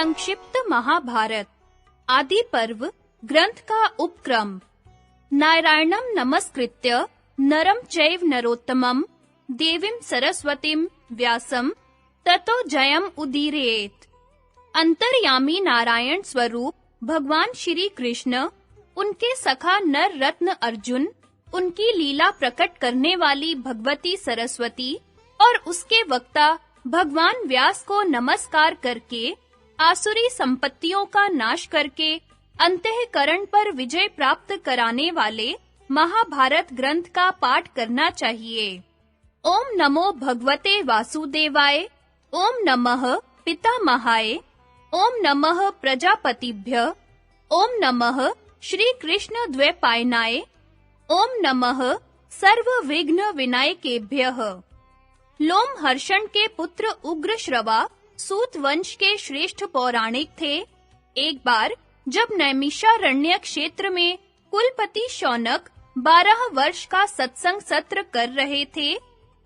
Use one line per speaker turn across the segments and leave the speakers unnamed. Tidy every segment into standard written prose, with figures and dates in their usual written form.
संक्षिप्त महाभारत आदि पर्व ग्रंथ का उपक्रम। नारायणं नमस्कृत्य नरं चैव नरोत्तमं देवीं सरस्वतीं व्यासं ततो जयम् उदीरयेत्। अंतर्यामी नारायण स्वरूप भगवान श्री कृष्ण, उनके सखा नर रत्न अर्जुन, उनकी लीला प्रकट करने वाली भगवती सरस्वती और उसके वक्ता भगवान व्यास को नमस्कार करके आसुरी संपत्तियों का नाश करके अंतःकरण पर विजय प्राप्त कराने वाले महाभारत ग्रंथ का पाठ करना चाहिए। ओम नमो भगवते वासुदेवाय, ओम नमः पितामहाय, ओम नमः प्रजापतिभ्य, ओम नमः श्री कृष्ण द्वैपायनाय, ओम नमः सर्व विघ्न विनायकेभ्यः। लोमहर्षण के पुत्र उग्रश्रवा सूत वंश के श्रेष्ठ पौराणिक थे। एक बार जब नैमिषारण्य क्षेत्र में कुलपति शौनक 12 वर्ष का सत्संग सत्र कर रहे थे,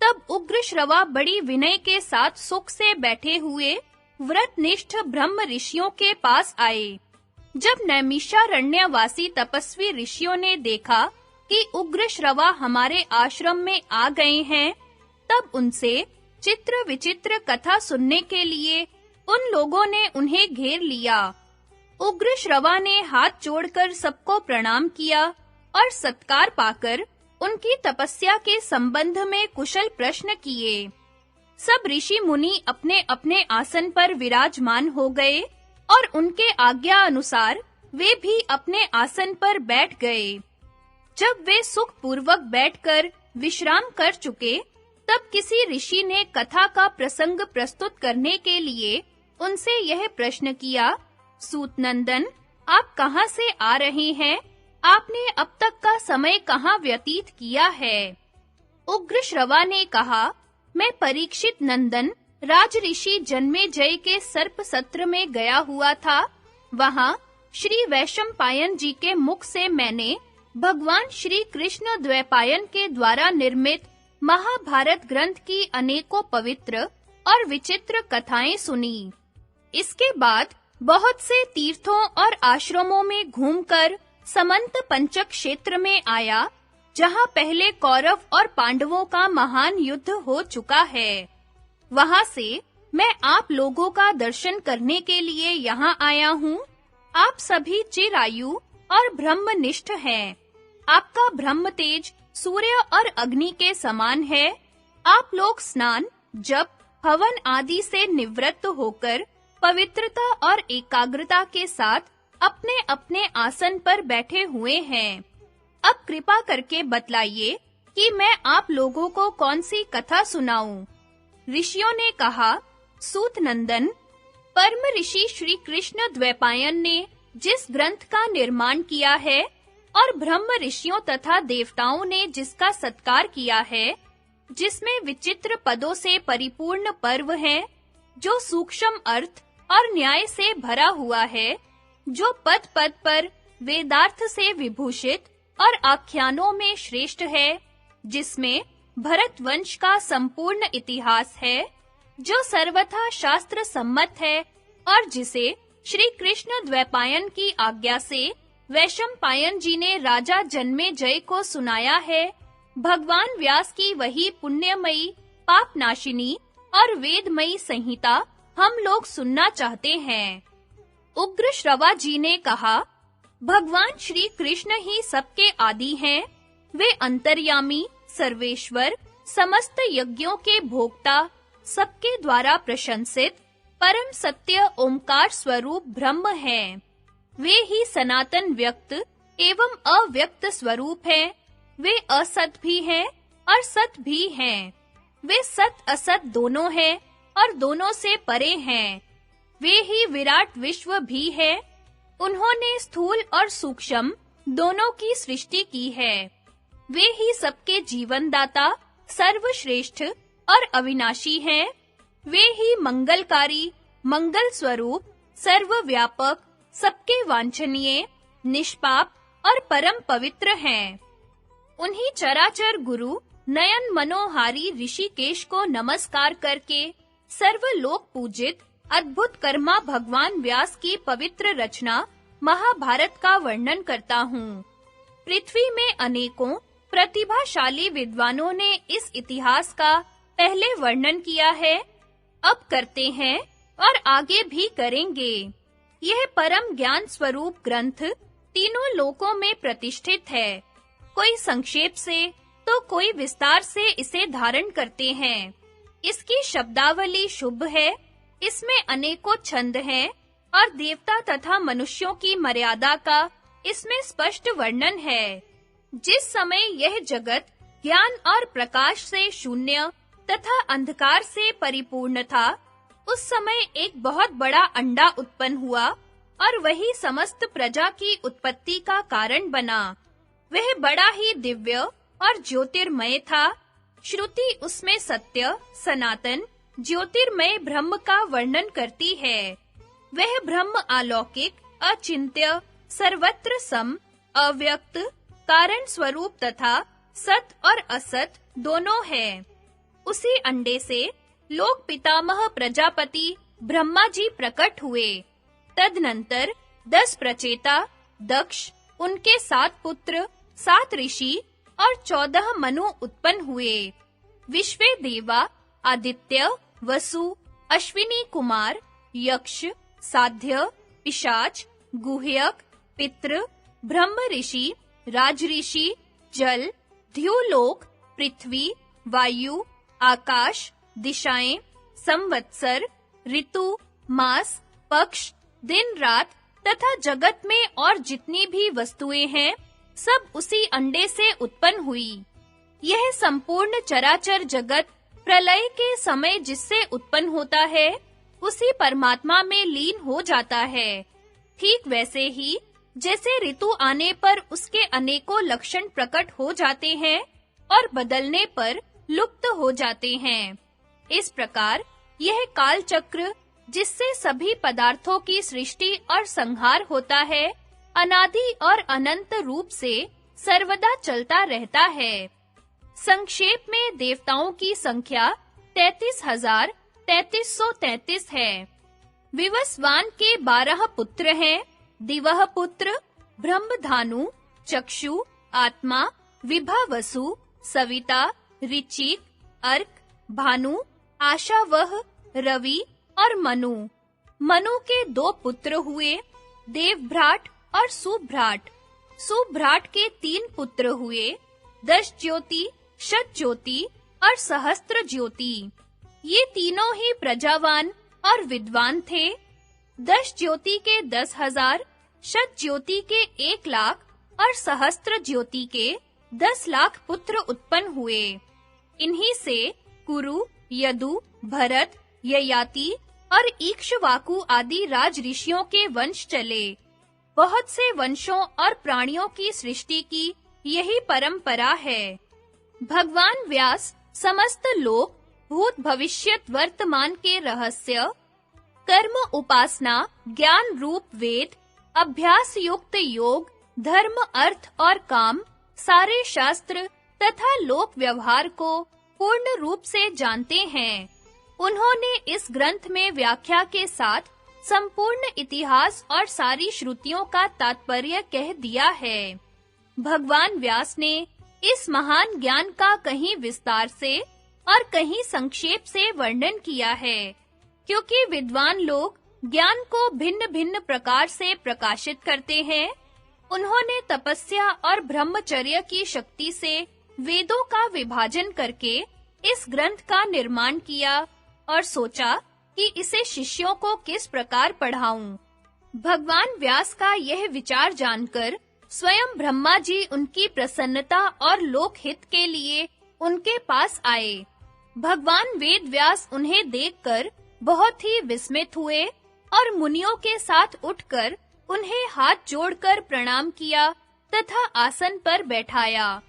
तब उग्रश्रवा बड़ी विनय के साथ सुख से बैठे हुए व्रतनिष्ठ ब्रह्म ऋषियों के पास आए। जब नैमिषारण्यवासी तपस्वी ऋषियों ने देखा कि उग्रश्रवा हमारे आश्रम में आ गए हैं, तब उनसे चित्र विचित्र कथा सुनने के लिए उन लोगों ने उन्हें घेर लिया। उग्रश्रवा ने हाथ जोड़कर सबको प्रणाम किया और सत्कार पाकर उनकी तपस्या के संबंध में कुशल प्रश्न किए। सब ऋषि मुनि अपने-अपने आसन पर विराजमान हो गए और उनके आज्ञा अनुसार वे भी अपने आसन पर बैठ गए। जब वे सुख पूर्वक बैठकर विश्राम कर चुके, तब किसी ऋषि ने कथा का प्रसंग प्रस्तुत करने के लिए उनसे यह प्रश्न किया, सूतनंदन, आप कहाँ से आ रहे हैं? आपने अब तक का समय कहाँ व्यतीत किया है? उग्रश्रवा ने कहा, मैं परीक्षित नंदन राजऋषि जन्मेजय के सर्प सत्र में गया हुआ था। वहाँ श्री वैशंपायन जी के मुख से मैंने भगवान श्री कृष्ण द्वैपायन के द्वारा निर्मित महाभारत ग्रंथ की अनेकों पवित्र और विचित्र कथाएं सुनी। इसके बाद बहुत से तीर्थों और आश्रमों में घूमकर समंत पंचक क्षेत्र में आया, जहां पहले कौरव और पांडवों का महान युद्ध हो चुका है। वहां से मैं आप लोगों का दर्शन करने के लिए यहाँ आया हूँ। आप सभी चिरायु और ब्रह्मनिष्ठ हैं। आपका ब्रह्म तेज सूर्य और अग्नि के समान है। आप लोग स्नान, जप, हवन आदि से निवृत्त होकर पवित्रता और एकाग्रता के साथ अपने-अपने आसन पर बैठे हुए हैं। अब कृपा करके बतलाइए कि मैं आप लोगों को कौन सी कथा सुनाऊं? ऋषियों ने कहा, सूत नंदन, परम ऋषि श्री कृष्ण द्वैपायन ने जिस ग्रंथ का निर्माण किया है और ब्रह्म ऋषियों तथा देवताओं ने जिसका सत्कार किया है, जिसमें विचित्र पदों से परिपूर्ण पर्व है, जो सूक्ष्म अर्थ और न्याय से भरा हुआ है, जो पद-पद पर वेदार्थ से विभूषित और आख्यानों में श्रेष्ठ है, जिसमें भरत वंश का संपूर्ण इतिहास है, जो सर्वथा शास्त्र सम्मत है और जिसे श्री कृष्ण द्वैपायन की आज्ञा से वैशंपायन जी ने राजा जन्मेजय को सुनाया है, भगवान व्यास की वही पुण्यमयी, पापनाशिनी और वेदमयी संहिता हम लोग सुनना चाहते हैं। उग्रश्रवा जी ने कहा, भगवान श्री कृष्ण ही सबके आदि हैं। वे अंतर्यामी, सर्वेश्वर, समस्त यज्ञों के भोक्ता, सबके द्वारा प्रशंसित, परम सत्य ओंकार स्वरूप ब्रह्म हैं। वे ही सनातन व्यक्त एवं अव्यक्त स्वरूप हैं। वे असत भी हैं और सत भी हैं। वे सत असत दोनों हैं और दोनों से परे हैं। वे ही विराट विश्व भी है। उन्होंने स्थूल और सूक्ष्म दोनों की सृष्टि की है। वे ही सबके जीवन दाता, सर्वश्रेष्ठ और अविनाशी हैं। वे ही मंगलकारी, मंगल स्वरूप, सर्वव्यापक, सबके वांछनीय, निष्पाप और परम पवित्र हैं। उन्हीं चराचर गुरु नयन मनोहारी ऋषिकेश को नमस्कार करके सर्वलोक पूजित अद्भुत कर्मा भगवान व्यास की पवित्र रचना महाभारत का वर्णन करता हूँ। पृथ्वी में अनेकों प्रतिभाशाली विद्वानों ने इस इतिहास का पहले वर्णन किया है, अब करते हैं और आगे भी करेंगे। यह परम ज्ञान स्वरूप ग्रंथ तीनों लोकों में प्रतिष्ठित है। कोई संक्षेप से तो कोई विस्तार से इसे धारण करते हैं। इसकी शब्दावली शुभ है, इसमें अनेकों छंद हैं और देवता तथा मनुष्यों की मर्यादा का इसमें स्पष्ट वर्णन है। जिस समय यह जगत ज्ञान और प्रकाश से शून्य तथा अंधकार से परिपूर्ण था, उस समय एक बहुत बड़ा अंडा उत्पन्न हुआ और वही समस्त प्रजा की उत्पत्ति का कारण बना। वह बड़ा ही दिव्य और ज्योतिर्मय था। श्रुति उसमें सत्य, सनातन, ज्योतिर्मय ब्रह्म का वर्णन करती है। वह ब्रह्म अलौकिक, अचिंत्य, सर्वत्र सम, अव्यक्त, कारण स्वरूप तथा सत और असत दोनों है। उसी अंडे से लोक पितामह प्रजापति ब्रह्मा जी प्रकट हुए। तदनंतर 10 प्रचेता, दक्ष, उनके 7 पुत्र, 7 ऋषि और 14 मनु उत्पन्न हुए। विश्वे देवा, आदित्य, वसु, अश्विनी कुमार, यक्ष, साध्य, पिशाच, गुह्यक, पितृ, ब्रह्म ऋषि, राज ऋषि, जल, द्युलोक, पृथ्वी, वायु, आकाश, दिशाएं, संवत्सर, ऋतु, मास, पक्ष, दिन रात तथा जगत में और जितनी भी वस्तुएं हैं, सब उसी अंडे से उत्पन्न हुई। यह संपूर्ण चराचर जगत प्रलय के समय जिससे उत्पन्न होता है, उसी परमात्मा में लीन हो जाता है। ठीक वैसे ही जैसे ऋतु आने पर उसके अनेकों लक्षण प्रकट हो जाते हैं और बदलने पर लुप्त हो जाते हैं, इस प्रकार यह काल चक्र जिससे सभी पदार्थों की सृष्टि और संहार होता है, अनादि और अनंत रूप से सर्वदा चलता रहता है। संक्षेप में देवताओं की संख्या 33,3333 है। विवस्वान के 12 पुत्र हैं। दिवह पुत्र ब्रह्मधानु, चक्षु, आत्मा, विभावसु, सविता, ऋचिक, अर्क, भानु, आशावह, रवि और मनु। मनु के 2 पुत्र हुए, देवभ्राट और सुभ्राट। सुभ्राट के 3 पुत्र हुए, 10 ज्योति, शत ज्योति और सहस्त्र ज्योति। ये तीनों ही प्रजावान और विद्वान थे। 10 ज्योति के 10,000, शत ज्योति के 1 लाख और सहस्त्र ज्योति के 10 लाख पुत्र उत्पन्न हुए। इन्हीं से कुरु, यदु, भरत, ययाति और इक्ष्वाकु आदि राज ऋषियों के वंश चले। बहुत से वंशों और प्राणियों की सृष्टि की यही परंपरा है। भगवान व्यास समस्त लोक, भूत, भविष्यत, वर्तमान के रहस्य, कर्म, उपासना, ज्ञान रूप वेद, अभ्यास युक्त योग, धर्म, अर्थ और काम, सारे शास्त्र तथा लोक व्यवहार को पूर्ण रूप से जानते हैं। उन्होंने इस ग्रंथ में व्याख्या के साथ संपूर्ण इतिहास और सारी श्रुतियों का तात्पर्य कह दिया है। भगवान व्यास ने इस महान ज्ञान का कहीं विस्तार से और कहीं संक्षेप से वर्णन किया है, क्योंकि विद्वान लोग ज्ञान को भिन्न-भिन्न प्रकार से प्रकाशित करते हैं। उन्होंने तपस्या और ब्रह्मचर्य की शक्ति से वेदों का विभाजन करके इस ग्रंथ का निर्माण किया और सोचा कि इसे शिष्यों को किस प्रकार पढ़ाऊं। भगवान व्यास का यह विचार जानकर स्वयं ब्रह्मा जी उनकी प्रसन्नता और लोकहित के लिए उनके पास आए। भगवान वेद व्यास उन्हें देखकर बहुत ही विस्मित हुए और मुनियों के साथ उठकर उन्हें हाथ जोड़कर प्रणाम किया तथा आसन पर बैठाया।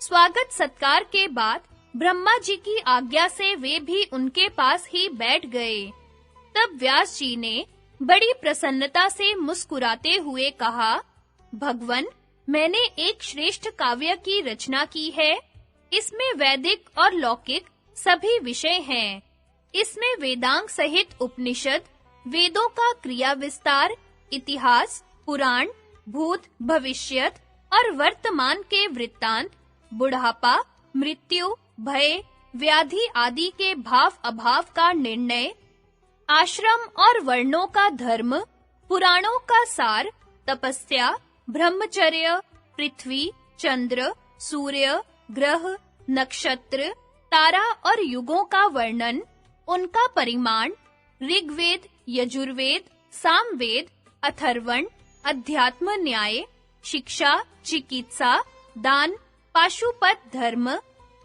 स्वागत सत्कार के बाद ब्रह्मा जी की आज्ञा से वे भी उनके पास ही बैठ गए। तब व्यास जी ने बड़ी प्रसन्नता से मुस्कुराते हुए कहा, भगवन, मैंने एक श्रेष्ठ काव्य की रचना की है। इसमें वैदिक और लौकिक सभी विषय हैं। इसमें वेदांग सहित उपनिषद, वेदों का क्रिया विस्तार, इतिहास, पुराण, भूत, भविष्यत और वर्तमान के वृत्तांत, बुढ़ापा, मृत्यु, भय, व्याधि आदि के भाव अभाव का निर्णय, आश्रम और वर्णों का धर्म, पुराणों का सार, तपस्या, ब्रह्मचर्य, पृथ्वी, चंद्र, सूर्य, ग्रह, नक्षत्र, तारा और युगों का वर्णन, उनका परिमाण, ऋग्वेद, यजुर्वेद, सामवेद, अथर्वण, अध्यात्म न्याय, शिक्षा, चिकित्सा, दान, पाशुपत धर्म,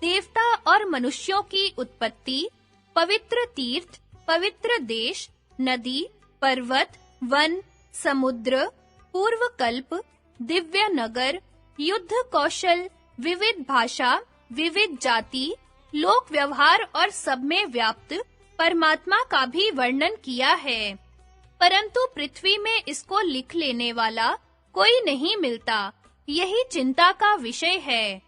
देवता और मनुष्यों की उत्पत्ति, पवित्र तीर्थ, पवित्र देश, नदी, पर्वत, वन, समुद्र, पूर्व कल्प, दिव्य नगर, युद्ध कौशल, विविध भाषा, विविध जाति, लोक व्यवहार और सब में व्याप्त परमात्मा का भी वर्णन किया है। परंतु पृथ्वी में इसको लिख लेने वाला कोई नहीं मिलता। यही चिंता का विषय है।